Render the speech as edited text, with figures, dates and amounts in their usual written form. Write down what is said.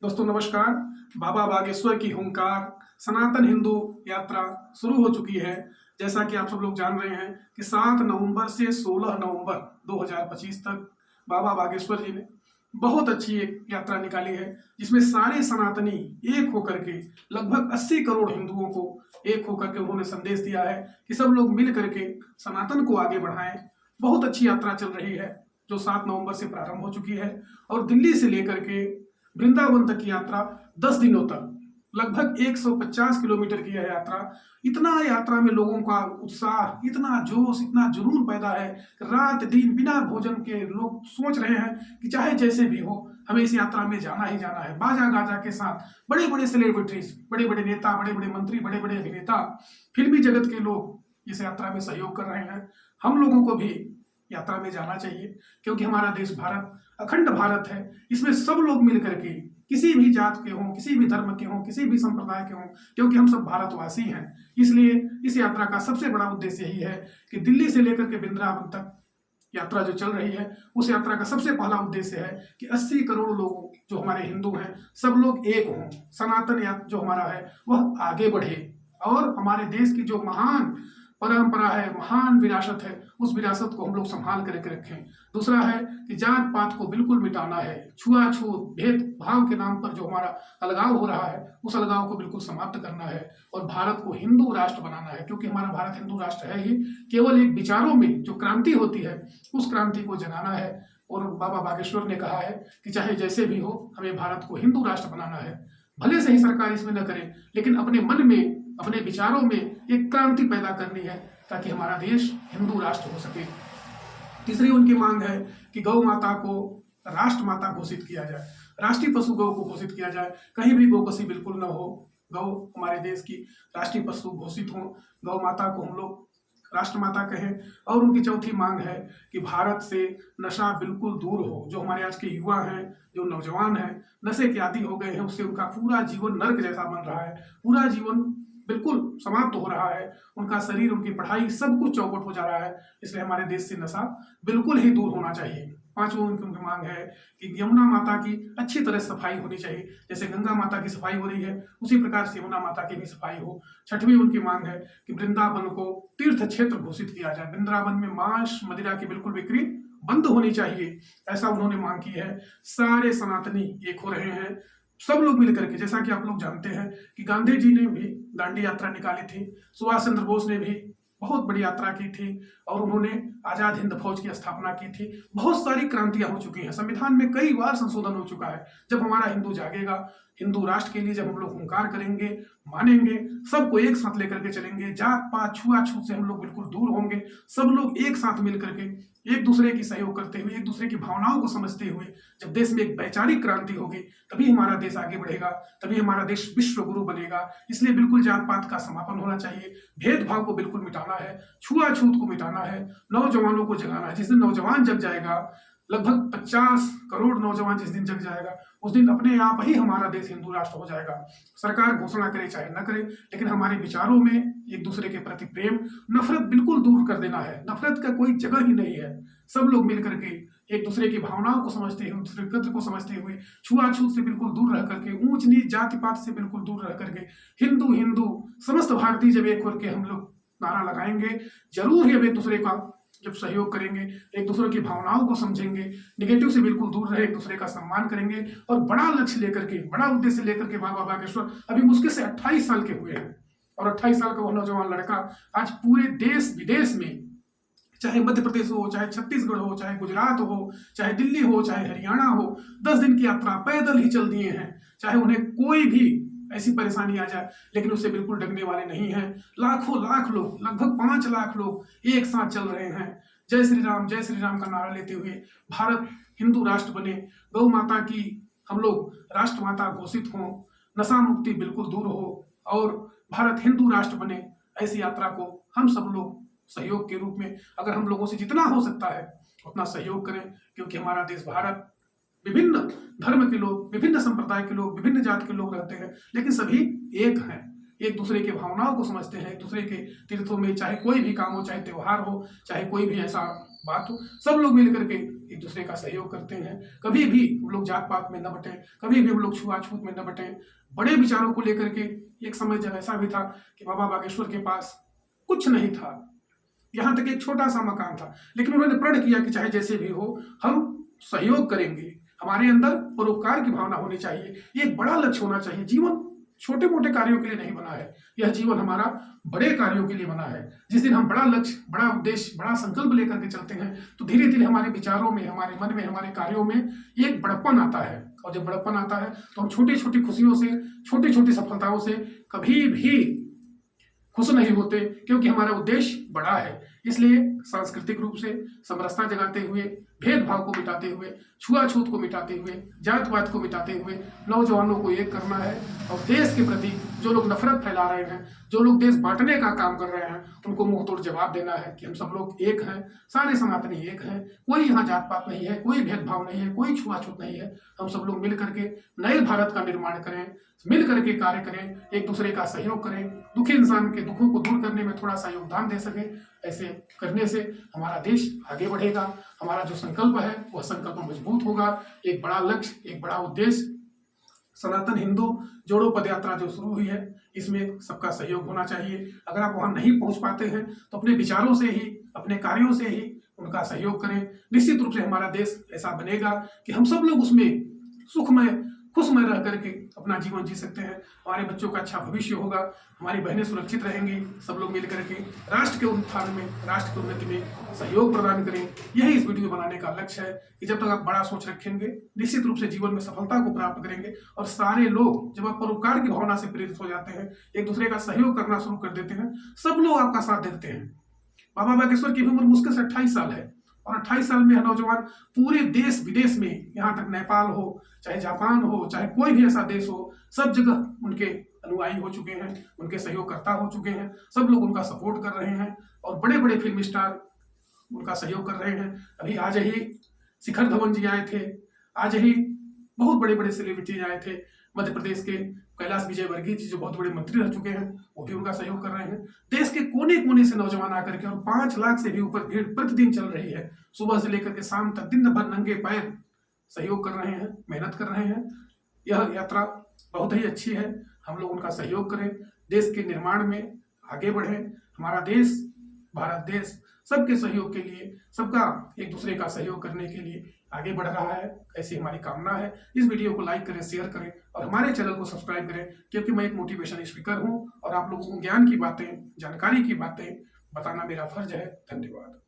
दोस्तों नमस्कार। बाबा बागेश्वर की हुंकार सनातन हिंदू यात्रा शुरू हो चुकी है। जैसा कि आप सब लोग जान रहे हैं कि 7 नवंबर से 16 नवंबर 2025 तक बाबा बागेश्वर जी ने बहुत अच्छी एक यात्रा निकाली है, जिसमें सारे सनातनी एक होकर के लगभग 80 करोड़ हिंदुओं को एक होकर के उन्होंने संदेश दिया है कि सब लोग मिल करके सनातन को आगे बढ़ाएं। बहुत अच्छी यात्रा चल रही है जो 7 नवंबर से प्रारंभ हो चुकी है और दिल्ली से लेकर के वृंदावन तक की यात्रा 10 दिनों तक लगभग 150 किलोमीटर की यह यात्रा। इतना यात्रा में लोगों का उत्साह, इतना जोश, इतना जुनून पैदा है। रात दिन बिना भोजन के लोग सोच रहे हैं कि चाहे जैसे भी हो हमें इस यात्रा में जाना ही जाना है। बाजा गाजा के साथ बड़े बड़े सेलिब्रिटीज, बड़े बड़े नेता, बड़े बड़े मंत्री, बड़े बड़े अभिनेता, फिल्मी जगत के लोग इस यात्रा में सहयोग कर रहे हैं। हम लोगों को भी यात्रा में जाना चाहिए क्योंकि हमारा देश भारत अखंड भारत है। इसमें सब लोग मिल करके, किसी भी जात के हों, किसी भी धर्म के हों, किसी भी संप्रदाय के हों, क्योंकि हम सब भारतवासी हैं, इसलिए इस यात्रा का सबसे बड़ा उद्देश्य यही है कि दिल्ली से लेकर के वृंदावन तक यात्रा जो चल रही है, उस यात्रा का सबसे पहला उद्देश्य है कि 80 करोड़ लोग जो हमारे हिंदू हैं सब लोग एक हों, सनातन जो हमारा है वह आगे बढ़े और हमारे देश की जो महान परंपरा है, महान विरासत है, उस विरासत को हम लोग संभाल करके रखें। दूसरा है कि जात पात को बिल्कुल मिटाना है। छुआछूत भेदभाव के नाम पर जो हमारा अलगाव हो रहा है, उस अलगाव को बिल्कुल समाप्त करना है और भारत को हिंदू राष्ट्र बनाना है, क्योंकि हमारा भारत हिंदू राष्ट्र है ही। केवल एक विचारों में जो क्रांति होती है, उस क्रांति को जगाना है। और बाबा बागेश्वर ने कहा है कि चाहे जैसे भी हो हमें भारत को हिंदू राष्ट्र बनाना है। भले से ही सरकार इसमें न करे, लेकिन अपने मन में, अपने विचारों में एक क्रांति पैदा करनी है ताकि हमारा देश हिंदू राष्ट्र हो सके। तीसरी उनकी मांग है कि गौ माता को राष्ट्र माता घोषित किया जाए, राष्ट्रीय पशु गौ को घोषित किया जाए। कहीं भी गोकसी बिल्कुल न हो, गौ हमारे देश की राष्ट्रीय पशु घोषित हो, गौ माता को हम लोग राष्ट्रमाता कहें। और उनकी चौथी मांग है कि भारत से नशा बिल्कुल दूर हो। जो हमारे आज के युवा हैं, जो नौजवान हैं, नशे के आदी हो गए हैं, उससे उनका पूरा जीवन नर्क जैसा बन रहा है, पूरा जीवन बिल्कुल समाप्त हो रहा है, उनका शरीर, उनकी पढ़ाई, सब कुछ चौपट हो जा रहा है। इसलिए हमारे देश से नशा बिल्कुल ही दूर होना चाहिए। पांचवी उनकी मांग है कि यमुना माता की अच्छी तरह सफाई होनी चाहिए। जैसे गंगा माता की सफाई हो रही है, उसी प्रकार से यमुना माता की भी सफाई हो। छठवीं उनकी मांग है कि वृंदावन को तीर्थ क्षेत्र घोषित किया जाए। वृंदावन में मांस मदिरा की बिल्कुल बिक्री बंद होनी चाहिए, ऐसा उन्होंने मांग की है। सारे सनातनी एक हो रहे हैं, सब लोग मिलकर के। जैसा कि आप लोग जानते हैं कि गांधी जी ने भी दांडी यात्रा निकाली थी, सुभाष चंद्र बोस ने भी बहुत बड़ी यात्रा की थी और उन्होंने आजाद हिंद फौज की स्थापना की थी। बहुत सारी क्रांतियां हो चुकी हैं, संविधान में कई बार संशोधन हो चुका है। जब हमारा हिंदू जागेगा, हिंदू राष्ट्र के लिए जब हम लोग हुंकार करेंगे, मानेंगे, सबको एक साथ लेकर के चलेंगे, जात पात छुआछूत से हम लोग बिल्कुल दूर होंगे, सब लोग एक साथ मिल करके एक दूसरे की सहयोग करते हुए, एक दूसरे की भावनाओं को समझते हुए जब देश में एक वैचारिक क्रांति होगी, तभी हमारा देश आगे बढ़ेगा, तभी हमारा देश विश्व गुरु बनेगा। इसलिए बिल्कुल जात पात का समापन होना चाहिए, भेदभाव को बिल्कुल मिटाना है, छुआछूत को मिटाना है, नौजवानों को जगाना है। जिस दिन नौजवान जग जाएगा, लगभग 50 करोड़ नौजवान जिस दिन जग जाएगा, उस दिन अपने आप ही हमारा देश हिंदू राष्ट्र हो जाएगा। सरकार घोषणा करे चाहे न करे, लेकिन हमारे विचारों में एक दूसरे के प्रति प्रेम, नफरत बिल्कुल दूर कर देना है। नफरत का कोई जगह ही नहीं है। सब लोग मिलकर के एक दूसरे की भावनाओं को समझते हुए, दूसरे कद्र को समझते हुए, छुआछूत से बिल्कुल दूर रह करके, ऊंच नीच जाति पात से बिल्कुल दूर रह करके, हिंदू हिंदू समस्त भारतीय जब एक होकर के हम लोग नारा लगाएंगे, जरूर ही हम एक दूसरे का जब सहयोग करेंगे, एक दूसरे की भावनाओं को समझेंगे, निगेटिव से बिल्कुल दूर रहे, एक दूसरे का सम्मान करेंगे और बड़ा लक्ष्य लेकर के, बड़ा उद्देश्य लेकर के बाबा बागेश्वर अभी मुश्किल से 28 साल के हुए हैं और 28 साल का वो नौजवान लड़का आज पूरे देश विदेश में, चाहे मध्य प्रदेश हो, चाहे छत्तीसगढ़ हो, चाहे गुजरात हो, चाहे दिल्ली हो, चाहे हरियाणा हो, 10 दिन की यात्रा पैदल ही चल दिए हैं। चाहे उन्हें कोई भी ऐसी परेशानी आ जाए, लेकिन उससे बिल्कुल डरने वाले नहीं हैं। लाखों लाख लोग, लगभग 5 लाख लोग एक साथ चल रहे हैं, जय श्री राम का नारा लेते हुए। भारत हिंदू राष्ट्र बने, गौ माता की हम लोग राष्ट्रमाता घोषित हों, नशा मुक्ति बिल्कुल दूर हो और भारत हिंदू राष्ट्र बने। ऐसी यात्रा को हम सब लोग सहयोग के रूप में, अगर हम लोगों से जितना हो सकता है उतना सहयोग करें, क्योंकि हमारा देश भारत विभिन्न धर्म के लोग, विभिन्न संप्रदाय के लोग, विभिन्न जात के लोग रहते हैं, लेकिन सभी एक हैं, एक दूसरे की भावनाओं को समझते हैं, एक दूसरे के तीर्थों में, चाहे कोई भी काम हो, चाहे त्योहार हो, चाहे कोई भी ऐसा बात हो, सब लोग मिल करके एक दूसरे का सहयोग करते हैं। कभी भी हम लोग जात पात में न बटें, कभी भी हम लोग छुआछूत में न बटें। बड़े विचारों को लेकर के एक समय जब ऐसा भी था कि बाबा बागेश्वर के पास कुछ नहीं था, यहाँ तक एक छोटा सा मकान था, लेकिन उन्होंने प्रण किया कि चाहे जैसे भी हो हम सहयोग करेंगे। हमारे अंदर परोपकार की भावना होनी चाहिए, ये एक बड़ा लक्ष्य होना चाहिए। जीवन छोटे मोटे कार्यों के लिए नहीं बना है, यह जीवन हमारा बड़े कार्यों के लिए बना है। जिस दिन हम बड़ा लक्ष्य, बड़ा उद्देश्य, बड़ा संकल्प लेकर के चलते हैं तो धीरे धीरे हमारे विचारों में, हमारे मन में, हमारे कार्यों में एक बड़प्पन आता है। और जब बड़प्पन आता है तो हम छोटी छोटी खुशियों से, छोटी छोटी सफलताओं से कभी भी खुश नहीं होते, क्योंकि हमारा उद्देश्य बड़ा है। इसलिए सांस्कृतिक रूप से समरसता जगाते हुए, भेदभाव को मिटाते हुए, छुआछूत को मिटाते हुए, जातवाद को मिटाते हुए नौजवानों को एक करना है। और देश के प्रति जो लोग नफरत फैला रहे हैं, जो लोग देश बांटने का काम कर रहे हैं, उनको मुंह तोड़ जवाब देना है कि हम सब लोग एक हैं, सारे सनातनी एक हैं, कोई यहाँ जात पात नहीं है, कोई भेदभाव नहीं है, कोई छुआछूत नहीं है। हम सब लोग मिल करके नए भारत का निर्माण करें, मिल करके कार्य करें, एक दूसरे का सहयोग करें, दुखी इंसान के दुखों को दूर करने में थोड़ा सा योगदान दे सके। ऐसे करने से हमारा देश आगे बढ़ेगा, हमारा जो संकल्प है वह संकल्प मजबूत होगा। एक बड़ा लक्ष्य, एक बड़ा उद्देश्य, सनातन हिंदू जोड़ो पदयात्रा जो शुरू हुई है, इसमें सबका सहयोग होना चाहिए। अगर आप वहां नहीं पहुंच पाते हैं तो अपने विचारों से ही, अपने कार्यों से ही उनका सहयोग करें। निश्चित रूप से हमारा देश ऐसा बनेगा कि हम सब लोग उसमें सुखमय, खुशमय रह करके अपना जीवन जी सकते हैं। हमारे बच्चों का अच्छा भविष्य होगा, हमारी बहनें सुरक्षित रहेंगी। सब लोग मिल करके राष्ट्र के उत्थान में, राष्ट्र की उन्नति में सहयोग प्रदान करें। यही इस वीडियो बनाने का लक्ष्य है कि जब तक आप बड़ा सोच रखेंगे, निश्चित रूप से जीवन में सफलता को प्राप्त करेंगे। और सारे लोग जब आप परोपकार की भावना से प्रेरित हो जाते हैं, एक दूसरे का सहयोग करना शुरू कर देते हैं, सब लोग आपका साथ देते हैं। बाबा बागेश्वर की भी उम्र मुश्किल से 28 साल है, और 28 साल में नौजवान पूरे देश विदेश में, यहाँ तक नेपाल हो, चाहे जापान हो, चाहे कोई भी ऐसा देश हो, सब जगह उनके अनुयायी हो चुके हैं, उनके सहयोगकर्ता हो चुके हैं। सब लोग उनका सपोर्ट कर रहे हैं और बड़े बड़े फिल्म स्टार उनका सहयोग कर रहे हैं। अभी आज ही शिखर धवन जी आए थे, आज ही बहुत बड़े बड़े सेलिब्रिटीज आए थे। मध्य प्रदेश के कैलाश विजयवर्गीय जी जो बहुत बड़े मंत्री रह चुके हैं, वो भी उनका सहयोग कर रहे हैं। देश के कोने कोने से नौजवान आकर के, और 5 लाख से भी ऊपर भीड़ प्रतिदिन चल रही है, सुबह से लेकर के शाम तक दिन भर नंगे पैर सहयोग कर रहे हैं, मेहनत कर रहे हैं। यह यात्रा बहुत ही अच्छी है, हम लोग उनका सहयोग करें, देश के निर्माण में आगे बढ़ें। हमारा देश, भारत देश सबके सहयोग के लिए, सबका एक दूसरे का सहयोग करने के लिए आगे बढ़ रहा है, ऐसी हमारी कामना है। इस वीडियो को लाइक करें, शेयर करें और हमारे चैनल को सब्सक्राइब करें, क्योंकि मैं एक मोटिवेशन स्पीकर हूं और आप लोगों को ज्ञान की बातें, जानकारी की बातें बताना मेरा फर्ज है। धन्यवाद।